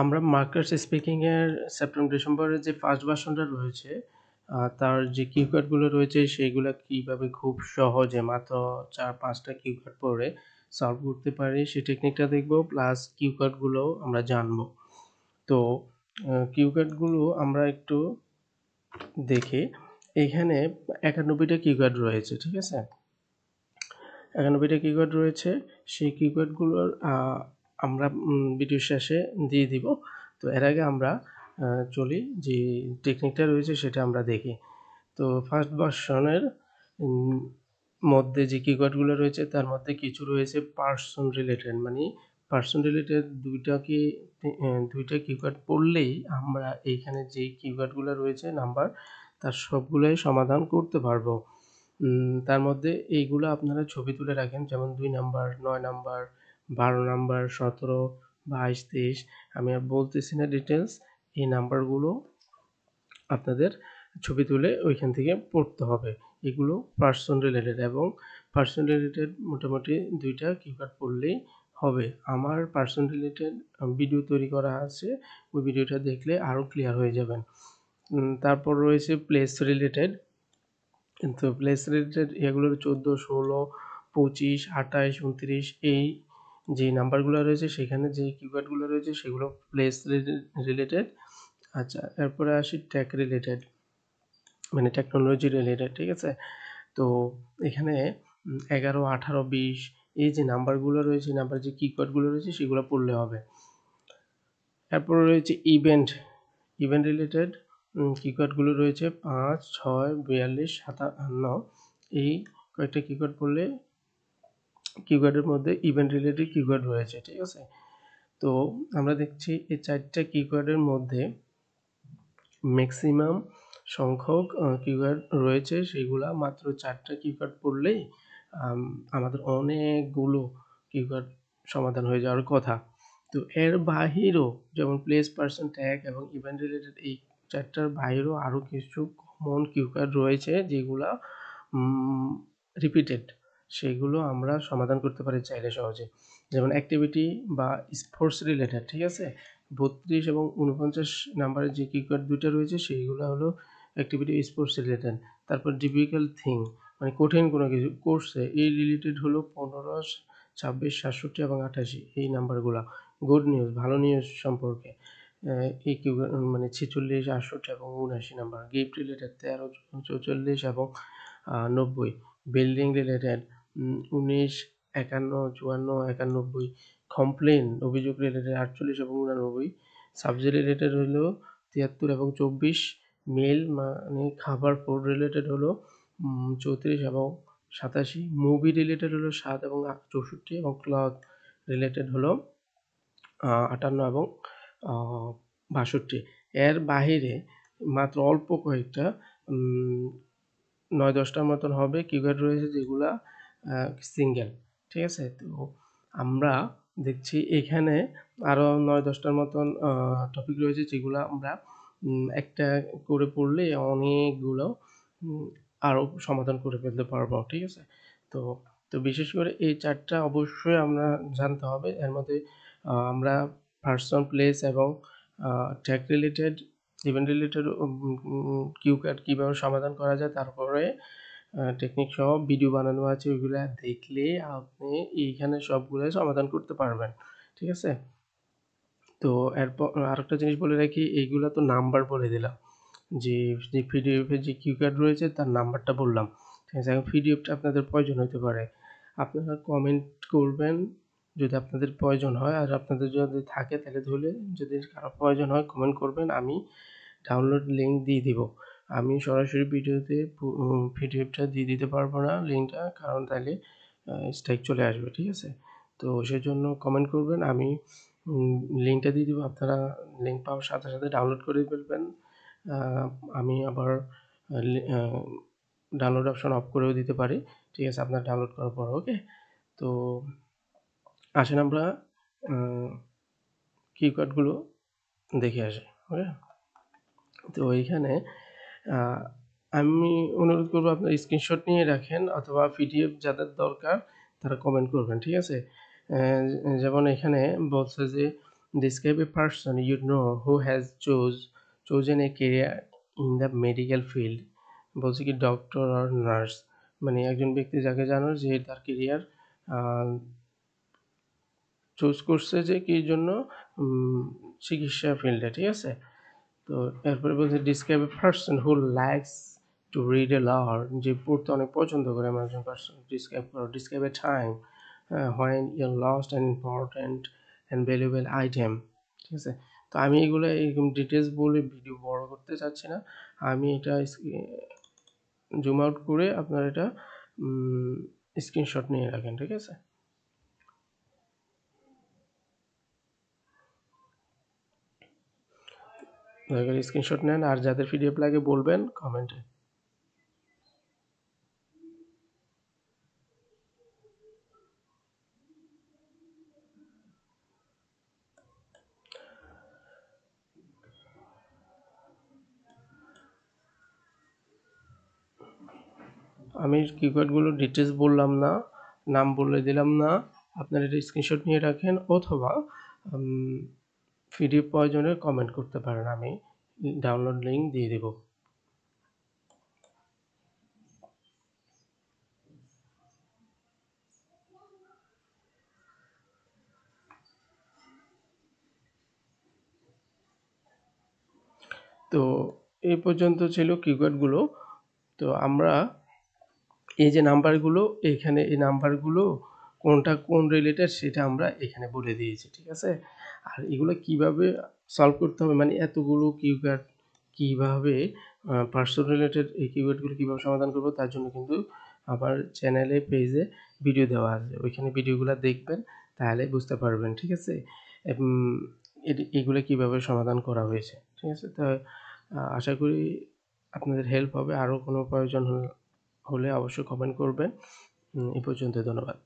আমরা Marcus speaking এর September ডিসেম্বরের যে ফার্স্ট ভার্সনটা রয়েছে, তার যে কিওয়ার্ড গুলো রয়েছে সেগুলা কিভাবে খুব সহজে মাত্র ৪-৫ টা কিওয়ার্ড পড়ে সলভ করতে পারি সেই টেকনিকটা দেখব, প্লাস কিওয়ার্ড গুলো আমরা জানবো। তো কিওয়ার্ড গুলো আমরা একটু দেখি। এখানে ৯১ টা কিওয়ার্ড রয়েছে, ঠিক আছে? ৯১ টা কিওয়ার্ড রয়েছে। সেই কিওয়ার্ড গুলোর আমরা ভিডিও শেষে দিয়ে দিব। তো এর আগে আমরা চলি যে টেকনিকটা রয়েছে সেটা আমরা দেখি। তো ফার্স্ট ভার্সনের মধ্যে যে কিওয়ার্ড গুলো রয়েছে তার মধ্যে কিছু রয়েছে পারসন রিলেটেড, মানে পারসন রিলেটেড ২ টা কিওয়ার্ড পড়লেই আমরা এইখানে যে কিওয়ার্ড গুলো রয়েছে নাম্বার তার সবগুলাই সমাধান করতে পারবো। তার মধ্যে এইগুলো আপনারা ছবি তুলে রাখেন, যেমন ২ নাম্বার, ৯ নাম্বার, ১২ নাম্বার, ১৭, ২২, ২৩। আমি আর বলতেছি না ডিটেইলস। এই নাম্বারগুলো আপনাদের ছবি তুলে ওইখান থেকে পড়তে হবে। এগুলো পারসন রিলেটেড, এবং পারসন রিলেটেড মোটামুটি ২ টা কিওয়ার্ড পড়লেই হবে। আমার পারসন রিলেটেড ভিডিও তৈরি করা আছে, ওই ভিডিওটা দেখলে আরও ক্লিয়ার হয়ে যাবেন। তারপর রয়েছে প্লেস রিলেটেড। কিন্তু প্লেস রিলেটেড এগুলোর ১৪, ১৬, ২৫, ২৮, ২৯ এই যে নাম্বারগুলো রয়েছে সেখানে যে কিওয়ার্ডগুলো রয়েছে সেগুলো প্লেস রিলেটেড। আচ্ছা, এরপরে আসি টেক রিলেটেড, মানে টেকনোলজি রিলেটেড, ঠিক আছে? তো এখানে ১১, ১৮, ২০ এই যে নাম্বারগুলো রয়েছে, নাম্বার যে কিওয়ার্ডগুলো রয়েছে সেগুলো পড়লে হবে। এরপরে রয়েছে ইভেন্ট রিলেটেড কিওয়ার্ডগুলো রয়েছে ৫, ৬, ৪২, ৫৭। এই কয়েকটা কিওয়ার্ড পড়লে কিওয়ার্ডের মধ্যে ইভেন্ট রিলেটেড কিওয়ার্ড রয়েছে, ঠিক আছে? তো আমরা দেখছি এই ৪ টা কিওয়ার্ডের মধ্যে ম্যাক্সিমাম সংখ্যক কিওয়ার্ড রয়েছে, সেগুলা মাত্র ৪ টা কিওয়ার্ড পড়লেই আমাদের অনেকগুলো কিওয়ার্ড সমাধান হয়ে যাওয়ার কথা। তো এর বাহিরেও যেমন প্লেস, পারসন, ট্যাগ এবং ইভেন্ট রিলেটেড এই ৪ টার বাহিরেও আরও কিছু কমন কিওয়ার্ড রয়েছে যেগুলা রিপিটেড, সেগুলো আমরা সমাধান করতে পারি চাইলে সহজে। যেমন অ্যাক্টিভিটি বা স্পোর্টস রিলেটেড, ঠিক আছে? ৩২ এবং ৪৯ নাম্বারের যে কিওয়ার্ড ২ টা রয়েছে সেইগুলো হলো অ্যাক্টিভিটি স্পোর্টস রিলেটেড। তারপর ডিফিকাল্ট থিং, মানে কঠিন কোনো কিছু করছে এই রিলেটেড হলো ১৫, ২৬, ৬৭ এবং ৮৮ এই নাম্বারগুলা। গুড নিউজ, ভালো নিউজ সম্পর্কে এই কিওয়ার্ড মানে ৪৬, ৬৮ এবং ৭৯ নাম্বার। গিফট রিলেটেড ১৩, ৪৪ এবং ৯০। Building related ১৯, ৫১, ৫৪, ৯১। কমপ্লেইন অভিযোগ রিলেটেড ৪৮ এবং ৮৯। সাবজেক্ট রিলেটেড হলো ৭৩ এবং ২৪। মেল মানে খাবার, ফুড রিলেটেড হলো ৩৪ এবং ৮৭। মুভি রিলেটেড হলো ৭ এবং ৬৪ এবং ক্লথ রিলেটেড হলো ৫৮ এবং ৬২। এর বাহিরে মাত্র অল্প কয়েকটা ৯-১০টার মতন হবে কিওয়ার্ড রয়েছে যেগুলা সিঙ্গেল, ঠিক আছে? তো আমরা দেখছি এখানে আরও ৯-১০টার মতন টপিক রয়েছে যেগুলা আমরা একটা করে পড়লে অনেকগুলো আরও সমাধান করে ফেলতে পারবো, ঠিক আছে? তো তো বিশেষ করে এই ৪ টা অবশ্যই আমরা জানতে হবে। এর মধ্যে আমরা পারসন, প্লেস এবং tag related, event related keyword কীভাবে সমাধান করা যায়, তারপরে টেকনিক সহ ভিডিও বানানো আছে, ওইগুলা দেখলে আপনি এইখানে সবগুলাই সমাধান করতে পারবেন, ঠিক আছে? তো এরপর আরেকটা জিনিস বলে রাখি, এইগুলা তো নাম্বার বলে দিলাম, যে পিডিএফে যে কিওয়ার্ড রয়েছে তার নাম্বারটা বললাম, ঠিক আছে? এখন পিডিএফটা আপনাদের প্রয়োজন হতে পারে, আপনারা কমেন্ট করবেন যদি আপনাদের প্রয়োজন হয়, আর আপনাদের যদি থাকে তাহলে ধরলে যদি কারো প্রয়োজন হয় কমেন্ট করবেন, আমি ডাউনলোড লিঙ্ক দিয়ে দিব। আমি সরাসরি ভিডিওতে পিডিএফটা দিয়ে দিতে পারবো না লিঙ্কটা, কারণ তাহলে স্ট্রাইক চলে আসবে, ঠিক আছে? তো সেজন্য কমেন্ট করবেন, আমি লিঙ্কটা দিয়ে দিব, আপনারা লিঙ্ক পাওয়ার সাথে সাথে ডাউনলোড করে ফেলবেন। আমি আবার ডাউনলোড অপশন অফ করেও দিতে পারি, ঠিক আছে, আপনার ডাউনলোড করার পর। ওকে, তো আসেন আমরা কিওয়ার্ডগুলো দেখে আসি। ওকে, তো এইখানে আমি অনুরোধ করবো আপনারা স্ক্রিনশট নিয়ে রাখেন, অথবা পিডিএফ যাদের দরকার তারা কমেন্ট করবেন, ঠিক আছে? যেমন এখানে বলছে যে Describe a person you know who has chosen a career in the medical field. বলছে কি ডক্টর আর নার্স, মানে একজন ব্যক্তি যাকে জানো যে তার কেরিয়ার চুজ করছে যে কি জন্য, চিকিৎসা ফিল্ডে, ঠিক আছে। তো এরপরে বলছে describe a person who likes to read a lot, যে পড়তে অনেক পছন্দ করে এমন একজন পারসন ডিসক্রাইব করো। Describe a time when you lost an important and valuable item, ঠিক আছে। তো আমি এগুলো এরকম ডিটেলস বলে ভিডিও বড় করতে চাচ্ছি না, আমি এটা জুম আউট করে আপনার এটা স্ক্রিনশট নিয়ে রাখেন, ঠিক আছে। দয়া করে স্ক্রিনশট নেন, আর যাদের পিডিএফ লাগে বলবেন কমেন্টে। আমি কিওয়ার্ডগুলো ডিটেলস বললাম না, নাম বলে দিলাম না, আপনারা এটা স্ক্রিনশট নিয়ে রাখেন অথবা পিডিএফ প্রয়োজনে কমেন্ট করতে পারেন, আমি ডাউনলোড লিঙ্ক দিয়ে দেব। তো এই পর্যন্ত ছিল কিওয়ার্ডগুলো। তো আমরা এই যে নাম্বারগুলো, এখানে এই নাম্বারগুলো কোনটা কোন রিলেটেড সেটা আমরা এখানে বলে দিয়েছি, ঠিক আছে। আর এগুলো কিভাবে সলভ করতে হবে, মানে এতগুলো কিওয়ার্ড কিভাবে পার্সন রিলেটেড এই কিওয়ার্ডগুলো কিভাবে সমাধান করব, তার জন্য কিন্তু আমার চ্যানেলে পেজে ভিডিও দেওয়া আছে, ওইখানে ভিডিওগুলো দেখবেন, তাহলে বুঝতে পারবেন, ঠিক আছে। এগুলো কিভাবে সমাধান করা হয়েছে, ঠিক আছে। তো আশা করি আপনাদের হেল্প হবে। আরও কোনো প্রয়োজন হলে অবশ্যই কমেন্ট করবেন। এই পর্যন্ত, ধন্যবাদ।